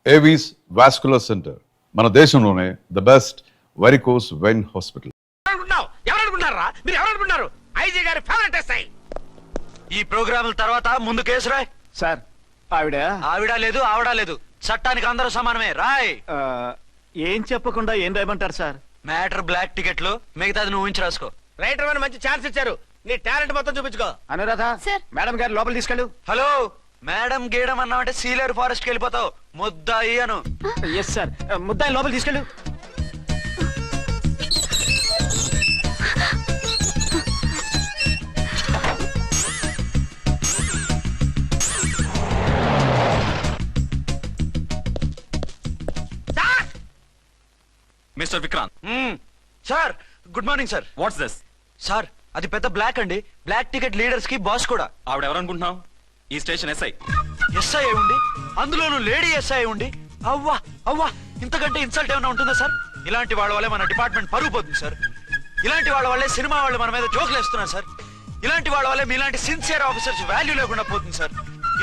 Avis vascular centre, మన దేశంలోనే the best varicose vein hospital. ఈ ప్రోగ్రాముల తర్వాత ముందు కేసు రాయ్. సార్ ఆవిడ లేదు ఆవిడ లేదు, చట్టానికి అందరూ సమానమే. రాయ్. ఏం చెప్పకుండా ఏం రాయమంటారు సార్? మ్యాటర్ బ్లాక్ టికెట్లు, మిగతాది నువ్వు ఊహించి రాసుకో. రైటర్ అని మంచి ఛాన్స్ ఇచ్చారు, నీ టాలెంట్ మొత్తం చూపించుకో. అనురాధ మేడం గారు లోపల తీసుకెళ్ళు. హలో మేడం గీయడం అన్నామంటే సీలేరు ఫారెస్ట్ కి వెళ్ళిపోతావు. ముద్దాయి అను. ఎస్ సార్, ముద్దాయి లోపల తీసుకెళ్ళు. Mister Vikrant. Sir good morning sir. What's this? Sir అది పెద్ద బ్లాక్ అండి, బ్లాక్ టికెట్ లీడర్స్ కి బాస్ కూడా. ఆవిడ ఎవరనుకుంటున్నావు? ఈ స్టేషన్ ఎస్ఐ. ఎస్ఐ ఉండి, అందులోనూ లేడీ ఎస్ఐ ఉండి, అవ్వా అవ్వా ఇంతకంటే ఇన్సల్ట్ ఏమైనా ఉంటుందా సార్? ఇలాంటి వాళ్ళ వల్లే మన డిపార్ట్మెంట్ పరుగు పోతుంది సార్. ఇలాంటి వాళ్ళ వల్లే సినిమా వాళ్ళు మన మీద జోకులు వేస్తున్నారు సార్. ఇలాంటి వాళ్ళ వల్లే మీలాంటి సిన్సియర్ ఆఫీసర్స్ వాల్యూ లేకుండా పోతుంది సార్.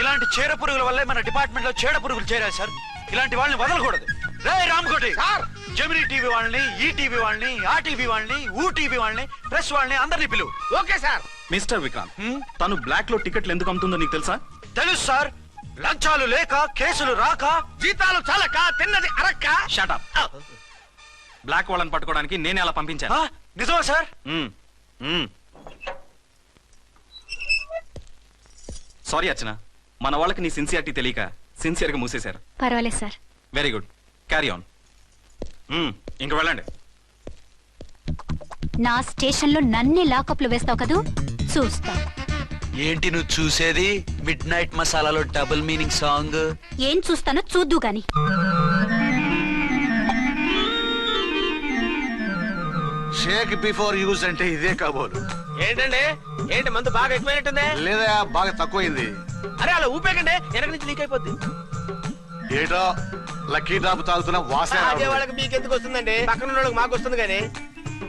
ఇలాంటి చీడ పురుగుల వల్లే మన డిపార్ట్మెంట్ లో చీడ పురుగులు చేరాయి సార్. ఇలాంటి వాళ్ళని వదలకూడదు. రే రామ్కోటి సార్, జెమినీ టీవీ వాళ్ళని, ఈ టీవీ వాళ్ళని, ఆ టీవీ వాళ్ళని, ఊ టీవీ వాళ్ళని, ప్రెస్ వాళ్ళని అందరినీ పిలువు. Okay sir. మిస్టర్ విక్రాంత్, తను బ్లాక్ లో టికెట్లు ఎందుకు అమ్ముతుందో నీకు తెలుసా? తెలుసు సార్. లంచాలు లేక, కేసులు రాక, జీతాలు చాలక, తిన్నది అరక్క. Shut up. బ్లాక్ వాళ్ళని పట్టుకోవడానికి నేనే అలా పంపించాను. నిజమా సార్? సారీ అర్చన, మన వాళ్ళకి నీ సిన్సియారిటీ తెలియక సిన్సియర్ గా మూసేశారు. పర్వాలేదు sir. Very good, carry on. ఇంక వెళ్ళండి. నా స్టేషన్ లో నన్నే లాకప్ లో వేస్తావు కదూ, చూస్తా. ఏంటి నువ్వు చూసేది? మిడ్ నైట్ మసాలాలో డబుల్ మీనింగ్ సాంగ్. ఏం చూస్తానో చూద్దు గాని. షేక్ బిఫోర్ యూజ్ అంటే ఇదే కాబోలు. ఏంటండి, ఏంటి మందు బాగా ఎక్కువైనట్టుంది? లేదా బాగా తక్కువైంది. అరే అలా ఊపేకండి, వెనక నుంచి లీక్ అయిపోద్ది. ఏటో లక్కీ డ్రాప్ తాగుతున్న వాసన. అదే వాళ్ళకి మీకు ఎందుకు వస్తుందండి, పక్కన వాళ్ళకి మాకు వస్తుంది కానీ.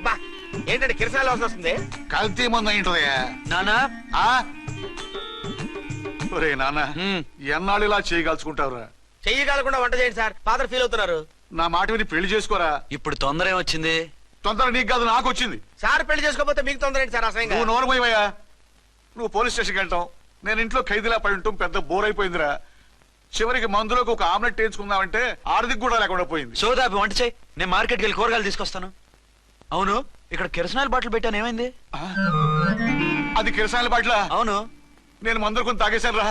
బా ఏంటంటే కిరసాల వాసన వస్తుంది. కల్తీ మందు అయింటదయ్యా. నానా ఒరే నాన్న, ఎన్నాళ్ళు ఇలా చేయగలుచుకుంటావురా? చెయ్యగలకుండా వంట చేయండి సార్, ఫాదర్ ఫీల్ అవుతున్నారు. నా మాట విని పెళ్లి చేసుకోరా. ఇప్పుడు తొందర ఏమొచ్చింది? తొందర నీకు కాదు, నాకు వచ్చింది. సార్ పెళ్లి చేసుకోకపోతే మీకు తొందర ఏంటి సార్? అసహ్యంగా. నువ్వు నోరమోయవయ్యా. నువ్వు పోలీస్ స్టేషన్కి వెళ్తాం, నేను ఇంట్లో ఖైదీలా పడి ఉంటాం. పెద్ద బోర్ అయిపోయిందిరా. చివరికి మందులోకి ఒక ఆమ్లెట్ వేయించుకుందామంటే ఆర్థిక కూడా లేకుండా పోయింది. సోదాపి వంట చేయి, నేను మార్కెట్కి వెళ్ళి కూరగాయలు తీసుకొస్తాను. అవును, ఇక్కడ కిరసనాయిల్ బాటిల్ పెట్టాను, ఏమైంది? అది కిరసాయల బాట్ల. అవును, నేను మందులు కొని తాగేశాను రా.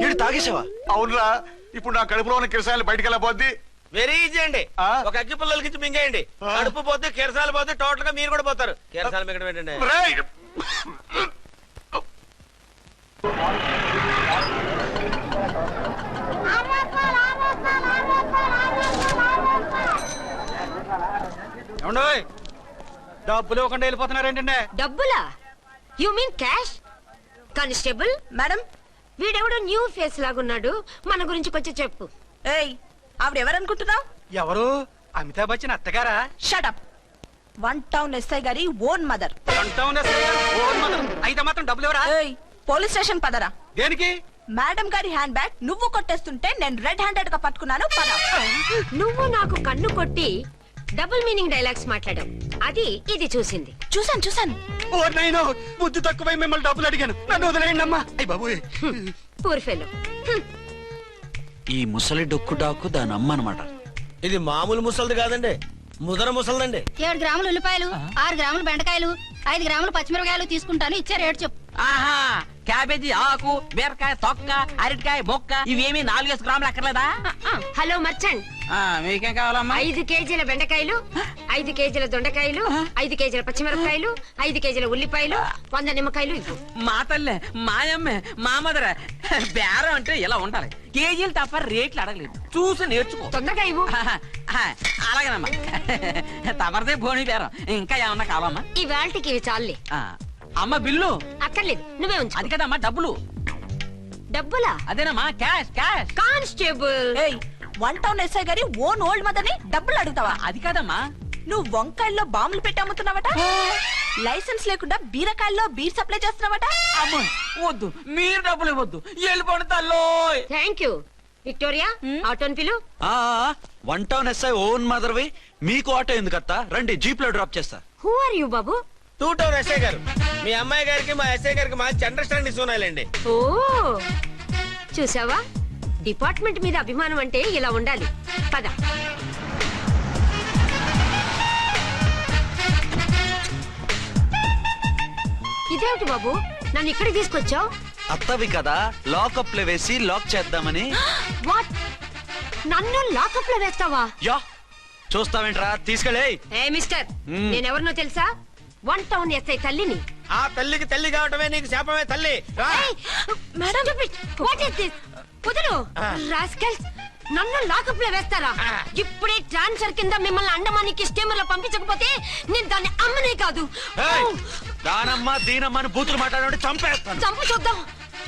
ఏడు తాగేసావా? అవునురా. ఇప్పుడు నా కడుపులో ఉన్న కిరసాయలు బయటకు వెళ్ళబోద్ది. వెరీ ఈజీ అండి, ఒక అగ్గి పుల్లలకి ఇచ్చి మింగేయండి. కడుపు పోతే కిరసాలు పోతే టోటల్ గా మీరు కూడా పోతారు. కిరసాలు మింగడం ఏంటండి? డబ్బులు ఇవ్వకుండా వెళ్ళిపోతున్నారు ఏంటంటే? డబ్బులా? You mean cash? Constable madam, వీడెవడో న్యూ ఫేస్ లాగున్నాడు, మన గురించి కొంచెం చెప్పు. ఏయ్, ఆవిడెవరనుకుంటున్నావు? ఎవరు? అమితాబ్ బచ్చన్ అత్తగారా? షటప్. 1 టౌన్ ఎస్ఐ గారి ఓన్ మదర్. అయితే మాత్రం డబ్బులు ఎవరా? ఏయ్, పోలీస్ స్టేషన్ పదరా. దేనికి? మేడం గారి హ్యాండ్ బ్యాగ్ నువ్వు కొట్టేస్తుంటే నేను రెడ్ హ్యాండెడ్ గా పట్టుకున్నాను. పద. నువ్వు నాకు కన్ను కొట్టి డబుల్ మీనింగ్ డైలాగ్స్ మాట్లాడావు, అది ఇది చూసింది. చూసాను. ఓ నైనో, బుద్ధి తక్కువై మిమ్మల్ని డబ్బులు అడిగాను, నన్ను వదిలేయండి అమ్మా. అయ్య బాబు, పూర్ ఫెలో. ఈ ముసలి డొక్కు డాకు దాని అమ్మ అనమాట. ఇది మామూలు ముసలిది కాదండి, ముదర ముసలిదండి. 7 గ్రాములు ఉల్లిపాయలు, 6 గ్రాములు బెండకాయలు, 5 గ్రాములు పచ్చిమిరపకాయలు తీసుకుంటాను. ఇచ్చే రేటు చెప్పు. ఆహా, క్యాబేజీ ఆకు, బీరకాయ తొక్క, అరటికాయ బొక్క, ఇవేమి 4 గ్రాములు అక్కర్లేదా? హలో మర్చండ్, మీకేం కావాలమ్మా? 5 కేజీల బెండకాయలు, 5 కేజీల దొండకాయలు, 5 కేజీల పచ్చిమిరపకాయలు, 5 కేజీల ఉల్లిపాయలు, 100 నిమ్మకాయలు ఇవ్వు. మా తల్లే, మాయమ్మే, మా మదర. బేరం అంటే ఇలా ఉండాలి, కేజీలు తప్ప రేట్లు అడగలేదు, చూసి నేర్చుకో. తొందరగా ఇవ్వు. అలాగేనమ్మా, తమరిదే భోని బేరం. ఇంకా ఏమన్నా కావాలమ్మా? ఈ వేల్టికి ఇవి చాలే. అమ్మ బిల్లు అక్కర్లేదు, నువ్వే ఉంచు. అది కదమ్మా డబ్బులు. డబ్బులా? అదేనమ్మా, క్యాష్. కానిస్టేబుల్, 1 టౌన్ ఎస్ఐ గారి ఓన్ ఓల్డ్ మదర్ ని డబ్బులు అడుగుతావా? అది కాదమ్మా. నువ్వు వంకాయల్లో బాంబులు పెట్టి అమ్ముతున్నావట, లైసెన్స్ లేకుండా బీరకాయల్లో బీర్ సప్లై చేస్తున్నావట. అమ్మ వద్దు, మీరు డబ్బులు ఇవ్వద్దు, వెళ్ళిపోండి తల్లో. Thank you. విక్టోరియా ఆటోన్ పిలు. వన్ టౌన్ ఎస్ఐ ఓన్ మదర్వి, మీకు ఆటో ఎందుకత్తా? రండి, జీప్ లో డ్రాప్ చేస్తా. హూ ఆర్ యు బాబు? 2 టౌన్ ఎస్ఐ గారు, మీ అమ్మాయి గారికి మా ఎస్ఐ గారికి మంచి అండర్స్టాండింగ్ ఉన్నాయండి. ఓ చూసావా, డిపార్ట్మెంట్ మీద అభిమానం అంటే ఇలా ఉండాలి. పద. ఇదేమిటి బాబు, నన్ను ఇక్కడికి తీసుకొచ్చావు? అత్తవి కదా, లాకప్ లో వేసి లాక్ చేద్దామని. వాట్, నన్ను లాకప్ లో వేస్తావా? యా, చూస్తావేంట్రా, తీసుకెళ్ళే. ఏ మిస్టర్, నేనెవరినో తెలుసా? 1 టౌన్ ఎస్ఐ తల్లిని. ఆ తల్లికి తల్లి కావటమే నీకు శాపమే తల్లి. రా. Madam, what is this? కుదరు రాస్కల్స్, నన్ను లాకప్ లో వేస్తారా? ఇప్పుడే ట్రాన్స్ఫర్ కింద మిమ్మల్ని అండమానికి స్టీమర్ లో పంపించకపోతే నేను దాన్ని అమ్మనే కాదు. ఏయ్, దానమ్మ దీనమ్మ అని బూతులు మాట్లాడే చంపేస్తాను. చంపు చూద్దాం.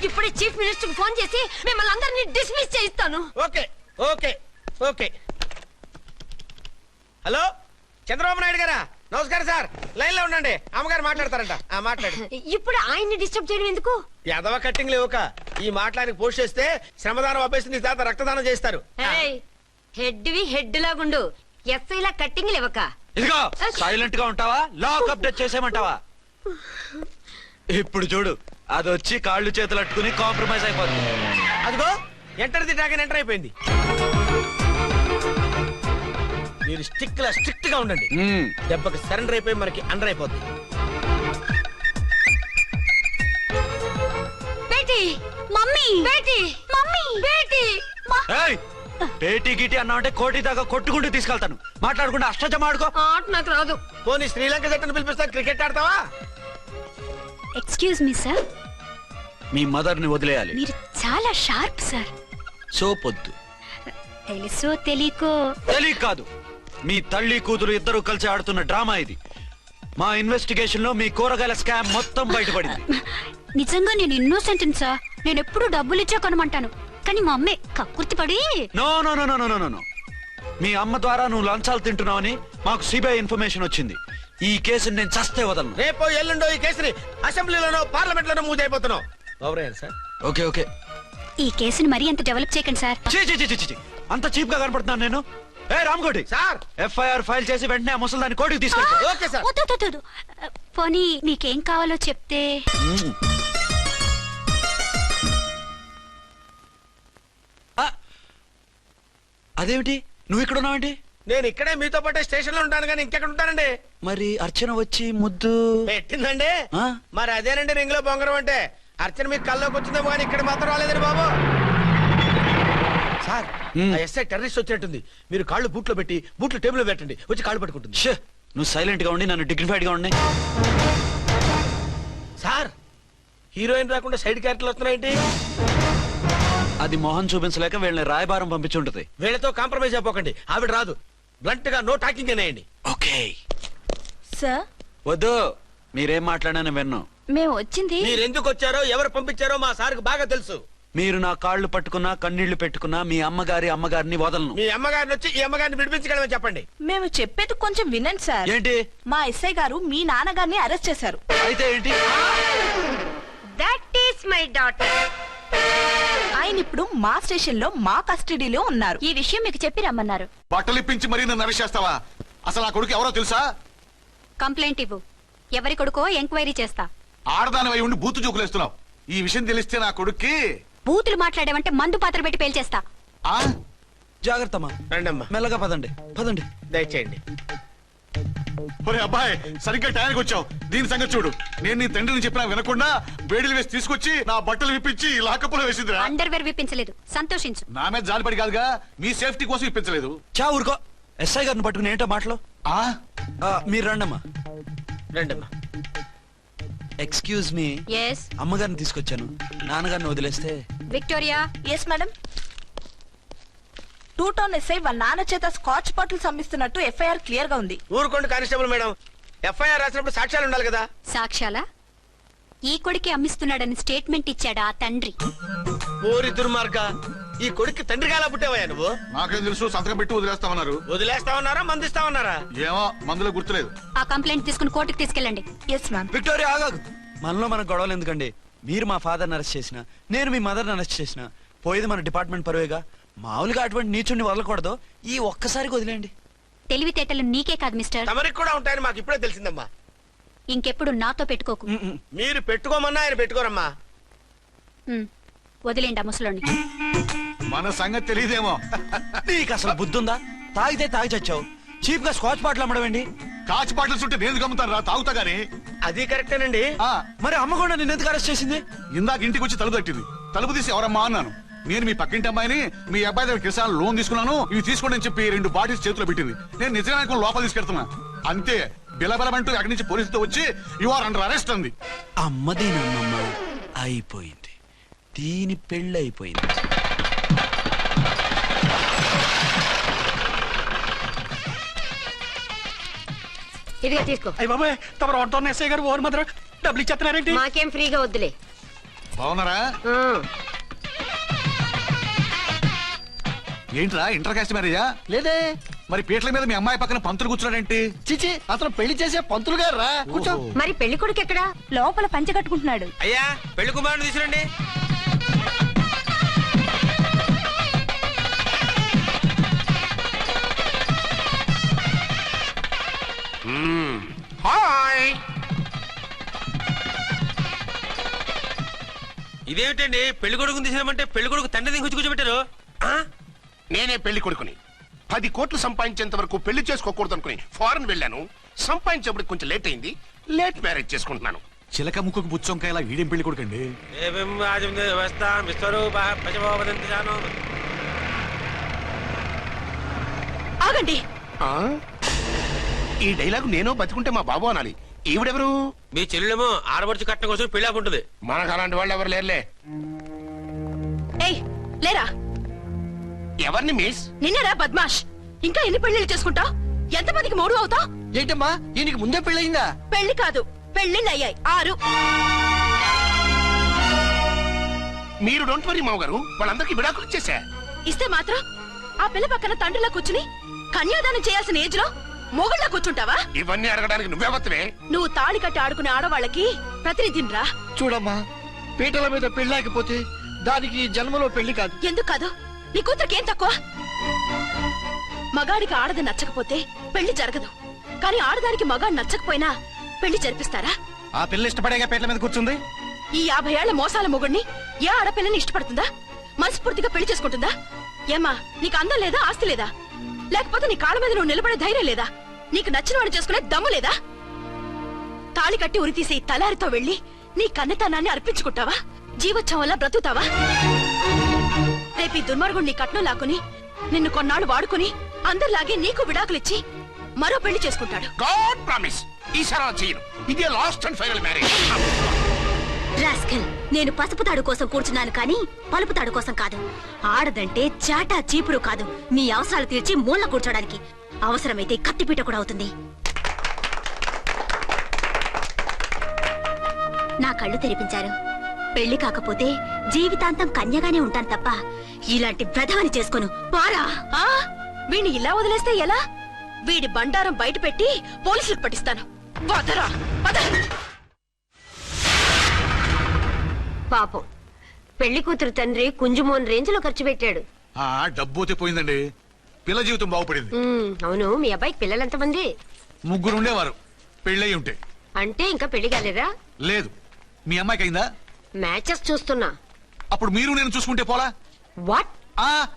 ఇప్పుడే చీఫ్ మినిస్టర్ కి ఫోన్ చేసి మిమ్మల్ని అందరినీ డిస్మిస్ చేయిస్తాను. Okay okay okay. Hello, Chandrababu Naidu గారా? నమస్కారం సార్, లైన్ లో ఉండండి, అమ్మగారు మాట్లాడతారంట. మాట్లాడు. ఇప్పుడు ఆయన్ని డిస్టర్బ్ చేయడం ఎందుకు? ఎదవ కట్టింగ్ లేవుక ఈ మాట్లాడికి పోస్ట్ చేస్తే శ్రమదానం అభ్యసి నీ తాత రక్తదానం చేస్తారు. హెడ్ వి హెడ్ లాగుండు, ఎస్ఐ లా కట్టింగ్ లేవక. ఇదిగో సైలెంట్ గా ఉంటావా, లాక్ అప్డేట్ చేసేయమంటావా? ఇప్పుడు చూడు, అది వచ్చి కాళ్ళు చేతులు అట్టుకుని కాంప్రమైజ్ అయిపోతుంది. అదిగో ఎంటర్ ది డ్రాగన్ ఎంటర్ అయిపోయింది. మీరు స్ట్రిక్ట్ గా ఉండండి, దెబ్బకి సరెండర్ అయిపోయి మనకి అండర్ అయిపోతుంది. Beti, mummy, Beti, mummy, Beti. ఏయ్, పేటీ గిటి అన్నావంటే కోటి దాకా కొట్టుకుంటూ తీసుకెళ్తాను. మాట్లాడకుండా అష్టజమ ఆడుకో. ఆట నాకు రాదు. పోనీ శ్రీలంక జట్టును పిలిపిస్తా, క్రికెట్ ఆడతావా? ఎక్స్క్యూజ్ మీ సార్, మీ మదర్ ని వదిలేయాలి. మీరు చాలా షార్ప్ సార్. సోపొద్దు. తెలుసో తెలియకో తెలియ కాదు, మీ తల్లి కూతురు ఇద్దరు కలిసి ఆడుతున్న డ్రామా ఇది. మా ఇన్వెస్టిగేషన్ లో మీ కూరగాయల స్కామ్ మొత్తం బయటపడింది. నిజంగా నేను ఇన్నోసెంట్ సార్. నేను ఎప్పుడు డబ్బులు ఇచ్చా కొనమంటాను, కానీ మా అమ్మే కక్కుర్తి పడి. No no no no no no. మీ అమ్మ ద్వారా నువ్వు లంచాలు తింటున్నావని మాకు సిబిఐ ఇన్ఫర్మేషన్ వచ్చింది. ఈ కేసుని నేను చస్తే వదలను. రేపో ఎల్లుండో ఈ కేసుని అసెంబ్లీలోనో పార్లమెంట్ లోనో మూవ్ అయిపోతున్నావు. Sir okay okay. ఈ కేసుని మరీ అంత డెవలప్ చేయకండి సార్. చీ చీ చీ చీ చీ. అంత చీప్ గా కనపడుతున్నాను నేను? ఏ రామ్కోటి సార్, ఎఫ్ఐఆర్ ఫైల్ చేసి వెంటనే ఆ ముసలిదాన్ని కోర్టుకి తీసుకెళ్ళి. Okay sir. వద్దు, వద్దు, వద్దు. పోనీ మీకేం కావాలో చెప్తే. అదేమిటి, నువ్వు ఇక్కడ ఉన్నావేంటి? నేను ఇక్కడే మీతో పాటే స్టేషన్ లో ఉంటాను, కానీ ఇంకెక్కడ ఉంటానండి? మరి అర్చన వచ్చి ముద్దు పెట్టిందండి. ఆ? మరి అదేనండి రింగ్ లో బొంగరం అంటే. అర్చన మీకు కల్లోకి వచ్చిందేమో కానీ ఇక్కడ మాత్రం రాలేదండి బాబు. సార్, ఆ ఎస్ఐ టెర్రరిస్ట్ వచ్చినట్టుంది. మీరు కాళ్ళు బూట్లో పెట్టి బూట్లు టేబుల్ లో పెట్టండి, వచ్చి కాళ్ళు పట్టుకుంటుంది. షే, నువ్వు సైలెంట్ గా ఉండి నన్ను డిగ్నిఫైడ్ గా ఉండి. సార్, హీరోయిన్ రాకుండా సైడ్ క్యారెక్టర్లు వస్తున్నాయేంటి? అది మొహం చూపించలేక వీళ్ళని రాయబారం పంపించుంటది. వీళ్ళతో కాంప్రమైజ్ అయిపోకండి, ఆవిడ రాదు. బ్లంట్ గా నో టాకింగ్ అనేయండి. ఓకే. సార్, వద్దు, మీరేం మాట్లాడానని విన్నాం. మేము వచ్చింది. మీరు ఎందుకు వచ్చారో ఎవరు పంపించారో మా సార్కి బాగా తెలుసు. మీరు నా కాళ్ళు పట్టుకున్నా కన్నీళ్లు పెట్టుకున్నా మీ అమ్మగారిని వదలను. మీ అమ్మగారిని వచ్చి ఈ అమ్మగారిని విడిపించగలమని చెప్పండి. మేము చెప్పేది కొంచెం వినండి సార్. ఏంటి? మా ఎస్ఐ గారు మీ నాన్నగారిని అరెస్ట్ చేశారు. అయితే ఏంటి? That is my daughter. ఆయన ఇప్పుడు మా స్టేషన్ లో మా కస్టడీలో ఉన్నారు. ఈ విషయం మీకు చెప్పి రమ్మన్నారు. బట్టలు ఇప్పించి మరీ నన్ను అరెస్ట్ చేస్తావా? అసలు ఆ కొడుకు ఎవరో తెలుసా? కంప్లైంట్ ఇవ్వు, ఎవరి కొడుకో ఎంక్వైరీ చేస్తా. ఆడదానివై ఉండి బూతు చూకులేస్తున్నావు. ఈ విషయం తెలిస్తే నా కొడుక్కి. బూతులు మాట్లాడేవంటే మందు పాత్ర పెట్టి పేల్చేస్తా. ఆ జాగ్రత్తమ్మా, రండమ్మా, మెల్లగా పదండి పదండి. దయచేయండి. ఒరే అబ్బాయి, సరిగ్గా టైంకి వచ్చావు. దీని సంగతి చూడు. నేను నీ తండ్రిని చెప్పినా వినకుండా వేడిలు వేసి తీసుకొచ్చి నా బట్టలు విప్పించి లాకప్పులో వేసిందిరా. అండర్వేర్ విప్పించలేదు, సంతోషించు. నా మీద జాలిపడి కాదుగా, మీ సేఫ్టీ కోసం ఇప్పించలేదు. చా ఊరుకో. ఎస్ఐ గారిని పట్టుకుని ఏంటో మాటలు. ఆ మీరు రండమ్మా. రండమ్మా. Excuse me. ఎస్ అమ్మగారిని తీసుకొచ్చాను, నాన్నగారిని వదిలేస్తే. Victoria. Yes madam. 2 town SI వాళ్ళ నాన్న చేత స్కాచ్ బాటిల్స్ అమ్మిస్తున్నట్టు ఎఫ్ఐఆర్ క్లియర్ గా ఉంది. ఊరుకోండి కానిస్టేబుల్ మేడం, ఎఫ్ఐఆర్ రాసినప్పుడు సాక్ష్యాలు ఉండాలి కదా. సాక్ష్యాలా? ఈ కొడుకే అమ్మిస్తున్నాడని స్టేట్మెంట్ ఇచ్చాడా ఆ తండ్రి? ఓరి దుర్మార్గ, ఈ కొడుక్కి తండ్రి గాలా పుట్టావయ్యా నువ్వు? నాకేం తెలుసు, సంతకం పెట్టి వదిలేస్తామన్నారు. వదిలేస్తావన్నారా మందిస్తావన్నారా? ఏమో, మందులో గుర్తులేదు. ఆ కంప్లైంట్ తీసుకుని కోర్టుకు తీసుకెళ్ళండి. Yes ma'am. విక్టోరియా ఆగాగు. మనలో మన గొడవలు ఎందుకండి? మీరు మా ఫాదర్ని అరెస్ట్ చేసిన, నేను మీ మదర్ని అరెస్ట్ చేసిన, పోయేది మన డిపార్ట్మెంట్ పరువేగా. మామూలుగా అటువంటి నీచుడిని వదలకూడదు, ఈ ఒక్కసారికి వదిలేండి. తెలివితేటలు నీకే కాదు మిస్టర్, తమరికి కూడా ఉంటాయని మాకు ఇప్పుడే తెలిసిందమ్మా. ఇంకెప్పుడు నాతో పెట్టుకోకు. మీరు పెట్టుకోమన్నా ఆయన పెట్టుకోరమ్మా. ఉమ్, వదిలేండి ఆ ముసలోని. మన సంగతి తెలియదేమో. నీకు అసలు బుద్ధి ఉందా? తాగితే తాగి చచ్చావు, చీప్ గా స్కాచ్ బాటిల్ అమ్మడమేంటి? కాచి బాటిల్స్ ఉంటే నేను గమ్ముతాను రా, తాగుతా గానీ. అది కరెక్టేనండి. ఆ, మరి అమ్మ కూడా నిన్ను ఎందుకు అరెస్ట్ చేసింది? ఇందాక ఇంటికి వచ్చి తలుపు తట్టింది. తలుపు తీసి ఎవరమ్మా అన్నాను. నేను మీ పక్కింటి అమ్మాయిని, మీ అబ్బాయి దగ్గర కిసాన్ లోన్ తీసుకున్నాను, ఇవి తీసుకోండి అని చెప్పి 2 బాటిల్స్ చేతిలో పెట్టింది. నేను నిజంగా లోపల తీసుకెళ్తున్నా. అంతే, బిలబిలమంటూ అక్కడి నుంచి పోలీసుతో వచ్చి యు ఆర్ అండర్ అరెస్ట్ అంది. అమ్మదేనమ్మమ్మ అయిపోయింది, దీని పెళ్ళి అయిపోయింది. ఇదిగా తీసుకో. అయ్య బాబాయ్, తమరు ఆటో ఎస్ఐ గారు ఓవర్ మాత్రం డబ్బులు ఇచ్చేస్తున్నారేంటి? మాకేం ఫ్రీగా వద్దులే. బాగున్నారా? ఆ, ఏంట్రా ఇంటర్ కాస్ట్ మ్యారేజా? లేదే. మరి పీటల మీద మీ అమ్మాయి పక్కన పంతులు కూర్చున్నాడేంటి? చిచి, అతను పెళ్లి చేసే పంతులు గారు రా. కూర్చో. మరి పెళ్లి కొడుకు ఎక్కడా? లోపల పంచె కట్టుకుంటున్నాడు. అయ్యా పెళ్లి కుమారుని తీసుకురండి. హాయ్. ఇదేమిటండి పెళ్లి కొడుకుని తీసినామంటే పెళ్లి కొడుకు తండ్రి దించి కూర్చోబెట్టారు? నేనే పెళ్లి కొడుకుని 10 కోట్లు సంపాదించేంత వరకు పెళ్లి చేసుకోకూడదు అనుకుని ఫారెన్ వెళ్ళాను. సంపాదించేప్పుడు కొంచెం లేట్ అయింది. లేట్ మ్యారేజ్ చేసుకుంటున్నాను. చిలక ముక్కుకు బుచ్చొంకాయ ఇలా వీడేం పెళ్లి కొడుకండి? ఆగండి. ఆ? ఈ డైలాగ్ నేను బతికుంటే మా బాబు అనాలి. ఈవిడెవరు? మీ చెల్లెమో ఆడబడుచు కట్టడం కోసం పెళ్లి ఆకుంటుంది. మనకు అలాంటి వాళ్ళు ఎవరు లేరులే. ఏయ్, లేరా. ఎవరిని మిస్? నిన్నరా బద్మాష్. ఇంకా ఎన్ని పెళ్లిళ్ళు చేసుకుంటావు? ఎంతమందికి మూడు అవుతావు? ఏంటమ్మా, ఈయనకి ముందే పెళ్ళయిందా? పెళ్లి కాదు, పెళ్లిళ్ళు అయ్యాయి 6. మీరు డోంట్ వరీ మామగారు, వాళ్ళందరికీ విడాకులు ఇచ్చేసా. ఇస్తే మాత్రం ఆ పిల్ల పక్కన తండ్రిలా కూర్చుని కన్యాదానం చేయాల్సిన ఏజ్ లో మొగుళ్ళ కూర్చుంటావా? ఇవన్నీ అడగడానికి నువ్వే వత్తవే. నువ్వు తాళి కట్టి ఆడుకునే ఆడవాళ్ళకి ప్రతినిధినిరా. చూడమ్మా, పీటల మీద పెళ్ళాకపోతే దానికి జన్మలో పెళ్లి కాదు. ఎందుకు కాదు? నీ కూతురికేం తక్కువ? మగాడికి ఆడది నచ్చకపోతే పెళ్లి జరగదు, కానీ ఆడదానికి మగాడు నచ్చకపోయినా పెళ్లి జరిపిస్తారా? ఆ పిల్ల ఇష్టపడేగా పీటల మీద కూర్చుంది. ఈ 50 ఏళ్ల మోసాల మొగుడిని ఏ ఆడపిల్లని ఇష్టపడుతుందా? మనస్ఫూర్తిగా పెళ్లి చేసుకుంటుందా? ఏమ్మా, నీకు అందం లేదా, ఆస్తి లేదా? లేకపోతే నీ కాళ్ళ మీద నువ్వు నిలబడే ధైర్యం లేదా? నీకు నచ్చిన వాడిని చేసుకునే దమ్ము లేదా? తాళి కట్టి ఉరితీసే తలారితో వెళ్లి నీ కన్నతనాన్ని అర్పించుకుంటావా? జీవోత్సవం వల్ల బ్రతుకుతావా? రేపు ఈ దుర్మార్గుడు నీ కట్నం లాక్కుని నిన్ను కొన్నాళ్ళు వాడుకుని అందరిలాగే నీకు విడాకులిచ్చి మరో పెళ్లి చేసుకుంటాడు. గాడ్ ప్రామిస్, ఈసారి అలా చేయను. ఇదే last and final marriage. Rascal, నేను పసుపు తాడు కోసం కూర్చున్నాను కానీ పలుపు తాడు కోసం కాదు. ఆడదంటే చాటా చీపురు కాదు, మీ అవసరాలు తీర్చి మూల కూర్చోడానికి. అవసరమైతే కత్తిపీట కూడా అవుతుంది. నా కళ్ళు తెరిపించారు. పెళ్లి కాకపోతే జీవితాంతం కన్యగానే ఉంటాను తప్ప ఇలాంటి బ్రధవని చేసుకోను. పారా. వీడిని ఇలా వదిలేస్తే ఎలా? వీడి బండారం బయట పెట్టి పోలీసులకు పట్టిస్తాను. వదరా, వద. పాపం పెళ్లి కూతురు తండ్రి కుంజుమోన్ రేంజ్ లో ఖర్చు పెట్టాడు. ఆ డబ్బు అయితే పోయిందండి, పిల్ల జీవితం బాగుపడింది. అవును, మీ అబ్బాయికి పిల్లలు ఎంతమంది? 3 ఉండేవారు, పెళ్ళయి ఉంటే. అంటే ఇంకా పెళ్లి కాలేదా? లేదు. మీ అమ్మాయికి అయిందా? మ్యాచెస్ చూస్తున్నా. అప్పుడు మీరు నేను చూసుకుంటే పోలా? వాట్?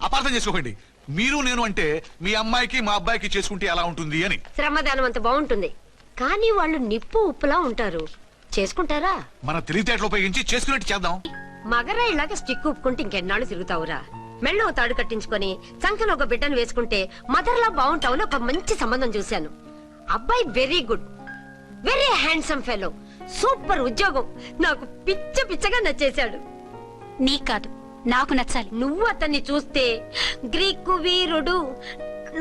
అపార్థం చేసుకోకండి. మీరు నేను అంటే మీ అమ్మాయికి మా అబ్బాయికి చేసుకుంటే ఎలా ఉంటుంది అని. శ్రమదానం అంత బాగుంటుంది, కానీ వాళ్ళు నిప్పు ఉప్పులా ఉంటారు. చేసుకుంటారా? మన తెలివితేటలు ఉపయోగించి చేసుకున్నట్టు చేద్దాం. మగరా ఇలాగ స్టిక్ ఉప్పుకుంటే ఇంకెన్నాళ్ళు తిరుగుతావురా? మెళ్ళో తాడు కట్టించుకొని సంఖ్యలో ఒక బిడ్డను వేసుకుంటే మదర్లా బాగుంటావుని ఒక మంచి సంబంధం చూశాను. అబ్బాయి very good, very handsome fellow, super ఉద్యోగం. నాకు పిచ్చగా నచ్చేశాడు. నీకు కాదు, నాకు నచ్చాలి. నువ్వు అతన్ని చూస్తే గ్రీకు వీరుడు,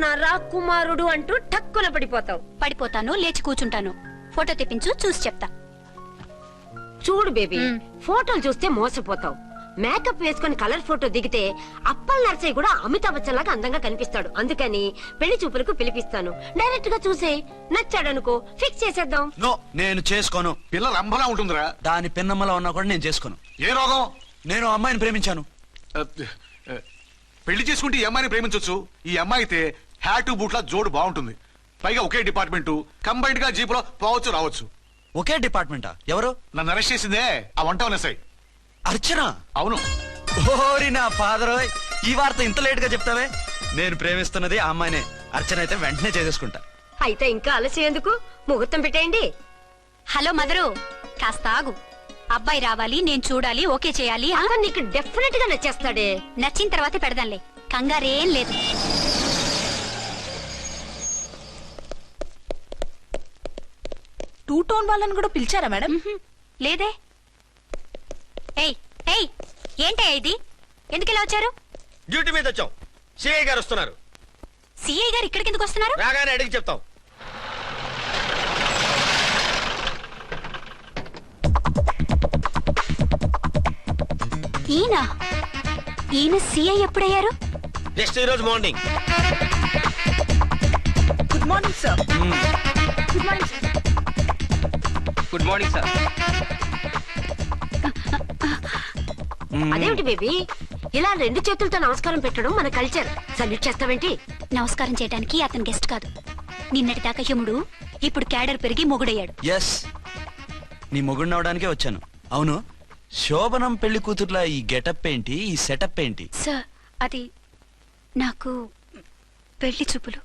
నా రాకుమారుడు అంటూ టక్కున పడిపోతావు. పడిపోతాను, లేచి కూర్చుంటాను. ఫోటో తెప్పించు, చూసి చెప్తా. చూడు బేబీ, ఫోటోలు చూస్తే మోసపోతావు. మేకప్ వేసుకుని కలర్ ఫోటో దిగితే అప్పల్ నర్సయ్య కూడా అమితాబ్ బచ్చన్ లాగా అందంగా కనిపిస్తాడు. అందుకని పెళ్లి చూపులకు పిలిపిస్తాను. డైరెక్ట్ గా చూసే నచ్చాడనుకో, ఫిక్స్ చేసేద్దాం. నో, నేను చేసుకోను. పిల్ల రంభలా ఉంటుందిరా. దాని పిన్నమ్మలా ఉన్నా కూడా నేను చేసుకోను. ఏ రోగం? నేను అమ్మాయిని ప్రేమించాను. పెళ్లి చేసుకుంటే ఈ అమ్మాయిని ప్రేమించొచ్చు. ఈ అమ్మాయి అయితే హ్యాటు బూట్ల జోడు బాగుంటుంది. పైగా ఒకే డిపార్ట్మెంట్, కంబైన్డ్ గా జీపులో పోవచ్చు రావచ్చు. ఒకే డిపార్ట్మెంటా? ఎవరు? నన్ను అరెస్ట్ చేసిందే ఆ వంట ఎస్ఐ. అర్చన? అవును. ఓరి నా ఫాదర్, ఈ వార్త ఇంత లేట్ గా చెప్తావే. నేను ప్రేమిస్తున్నది ఆ అమ్మాయినే. అర్చన అయితే వెంటనే చేసేసుకుంటా. అయితే ఇంకా ఆలస్యం ఎందుకు, ముహూర్తం పెట్టేయండి. హలో మదరు, కాస్త ఆగు. అబ్బాయి రావాలి, నేను చూడాలి, ఓకే చేయాలి. అతను నీకు డెఫినెట్ గా నచ్చేస్తాడే. నచ్చిన తర్వాత పెడదాంలే, కంగారేం లేదు. టూ టోన్ వాళ్ళని కూడా పిలిచారా మేడం? లేదే. ఏయ్ ఏయ్, ఏంటయ్యా ఇది? ఎందుకు ఇలా వచ్చారు? డ్యూటీ మీద వచ్చాం. సిఐ గారు వస్తున్నారు. సిఐ గారు ఇక్కడికి ఎందుకు వస్తున్నారు? రాగానే అడిగి చెప్తాం. ఈయన సిఐ ఎప్పుడయ్యారు? జస్ట్ ఈ రోజు morning. Good morning sir. Good morning sir. Good morning sir. అదేమిటి బేబీ, ఇలా రెండు చేతులతో నమస్కారం పెట్టడం మన కల్చర్. సల్యూట్ చేస్తావేంటి? నమస్కారం చేయడానికి అతను గెస్ట్ కాదు. నిన్నటి దాకా యముడు, ఇప్పుడు క్యాడర్ పెరిగి మొగుడయ్యాడు. ఎస్, నీ మొగుడిని అవడానికే వచ్చాను. అవును, శోభనం పెళ్లి కూతుర్లా ఈ గెటప్ ఏంటి, ఈ సెటప్ ఏంటి? సార్, అది నాకు పెళ్లి చూపులు.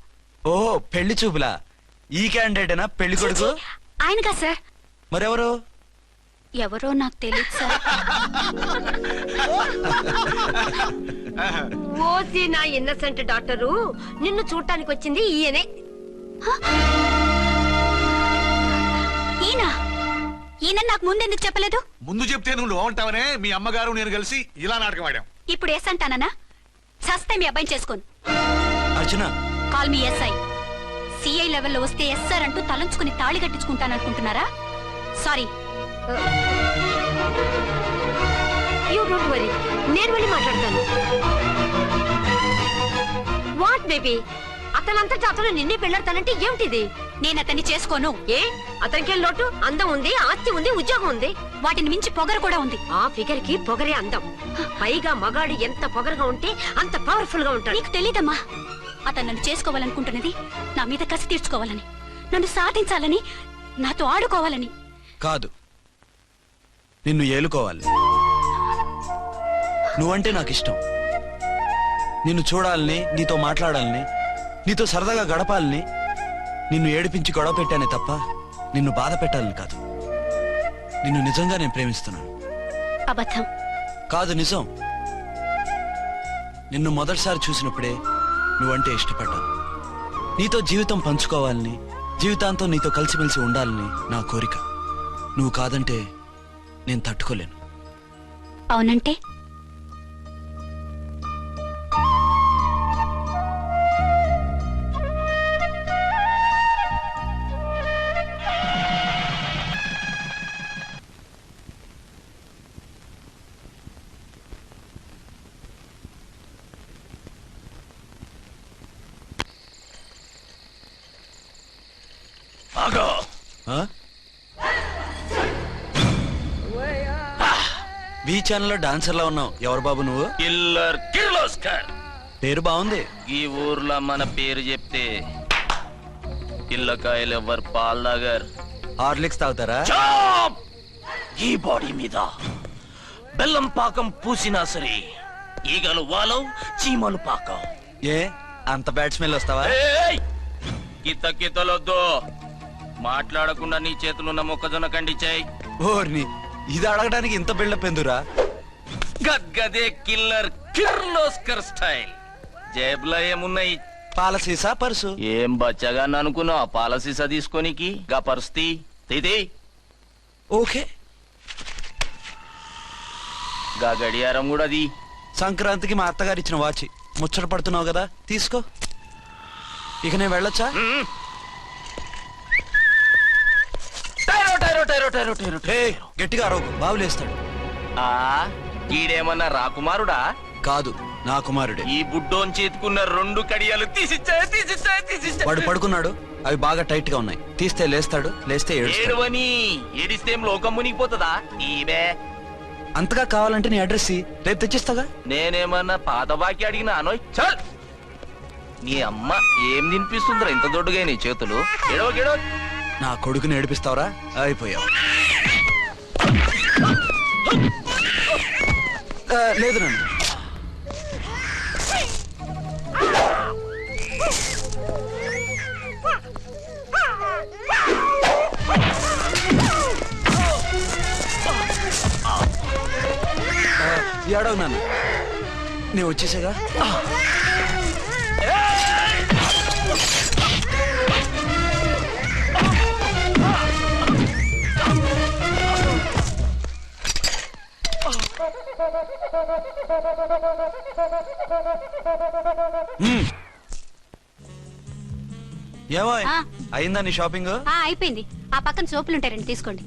ఓ, పెళ్లి చూపులా? ఈ క్యాండిడేటేనా పెళ్లి కొడుకు? ఆయనగా సార్. మరెవరు? ఎవరో నాకు తెలియదు సార్. ఓసి నా ఇన్నసెంట్ డాక్టరు, నిన్ను చూడటానికి వచ్చింది ఈయనే. ఈయన నాకు ముందెందుకు చెప్పలేదు? ముందు చెప్తే నువ్వు బాగుంటావనే మీ అమ్మగారు నేను కలిసి ఇలా నాటకం ఆడాం. ఇప్పుడు ఎస్ అంటానా? సస్తే మీ అబ్బాయిని చేసుకోను. అర్చన, కాల్ మీ ఎస్ఐ. సిఐ లెవెల్లో వస్తే ఎస్ఆర్ అంటూ తలంచుకుని తాళి కట్టించుకుంటాననుకుంటున్నారా? సారీ. యూ డోంట్ వరీ, నేను వెళ్ళి మాట్లాడతాను. వాట్ బేబీ, అతనంతటా అతను నిన్నే పెళ్ళాడతానంటే ఏమిటిది? నేను అతన్ని చేసుకోను. ఏ, అతనికేం లోటు? అందం ఉంది, ఆస్తి ఉంది, ఉద్యోగం ఉంది. వాటిని మించి పొగరు కూడా ఉంది. ఆ ఫిగర్ కి పొగరే అందం. పైగా మగాడు ఎంత పొగరుగా ఉంటే అంత పవర్ఫుల్ గా ఉంటాడు. నీకు తెలీదమ్మా, అతను నన్ను చేసుకోవాలనుకుంటున్నది నా మీద కసి తీర్చుకోవాలని, నన్ను సాధించాలని, నాతో ఆడుకోవాలని కాదు, నిన్ను ఏలుకోవాలి. నువ్వంటే నాకు ఇష్టం. నిన్ను చూడాలని, నీతో మాట్లాడాలని, నీతో సరదాగా గడపాలని, నిన్ను ఏడిపించి గొడవ పెట్టానే తప్ప నిన్ను బాధ పెట్టాలని కాదు. నిన్ను నిజంగా నేను ప్రేమిస్తున్నాను. అబద్ధం కాదు, నిజం. నిన్ను మొదటిసారి చూసినప్పుడే నువ్వంటే ఇష్టపడ్డాను. నీతో జీవితం పంచుకోవాలని, జీవితాంతం నీతో కలిసిమెలిసి ఉండాలని నా కోరిక. నువ్వు కాదంటే నేను తట్టుకోలేను. అవునంటే వి ఛానల్లో డాన్సర్లా ఉన్నావు. ఎవరు బాబు నువ్వు? కిల్లర్ కిర్లోస్కర్. పేరు బాగుంది. ఈ ఊర్లో మన పేరు చెప్తే పిల్లకాయలు ఎవరు పాల్ దాగర్. హార్లిక్స్ తాగుతారా? ఈ బాడీ మీద బెల్లం పాకం పూసినా సరే ఈగలు వాలవు, చీమలు పాకం. ఏ అంత బ్యాడ్ స్మెల్ వస్తావా? కిత కితలొద్దు. మాట్లాడకుండా నీ చేతులున్న మొక్కజొన్న కండిచాయి. ఓర్ని, ఇది అడగడానికి ఇంత బిల్డప్ ఎందురా? గద్గదే కిల్లర్ కిర్లోస్కర్ స్టైల్. జేబులో ఏమున్నాయి? పాల సీసా, పర్సు. ఏం బచ్చగా అనుకున్నావు? పాల సీసా తీసుకోనికి గా పరిస్థితి తీది. ఓకే, గా గడియారం కూడా అది. సంక్రాంతికి మా అత్తగారు ఇచ్చిన వాచి. ముచ్చట పడుతున్నావు కదా, తీసుకో. ఇక నేను వెళ్ళొచ్చా? గట్టిగా అరవకు, బావులేస్తాడు. ఈడేమన్నా రాకుమారుడా? కాదు, నా కుమారుడే. ఈ బుడ్డోన్ చేతుకున్న 2 కడియాలు తీసిచ్చాయి. వాడు పడుకున్నాడు, అవి బాగా టైట్ గా ఉన్నాయి. తీస్తే లేస్తాడు, లేస్తే ఏడుస్తాడు. ఏడువని ఏడిస్తే లోకం మునిగిపోతుందా? ఈబే అంతగా కావాలంటే నీ అడ్రస్ రేపు తెచ్చిస్తాగా. నేనేమన్నా పాత బాకి అడిగినా అనోయ్ చల్. నీ అమ్మ ఏం తినిపిస్తుందిరా ఇంత దొడ్డుగా నీ చేతులు? ఎడవ గెడవ. నా కొడుకుని ఏడిపిస్తావరా? అయిపోయావు. లేదు నన్ను. ఏడవు నన్ను, నేను వచ్చేసాగా. ఏమో ఆ. అయిందా నీ షాపింగ్? అయిపోయింది. ఆ పక్కన సోపులుంటారండి, తీసుకోండి.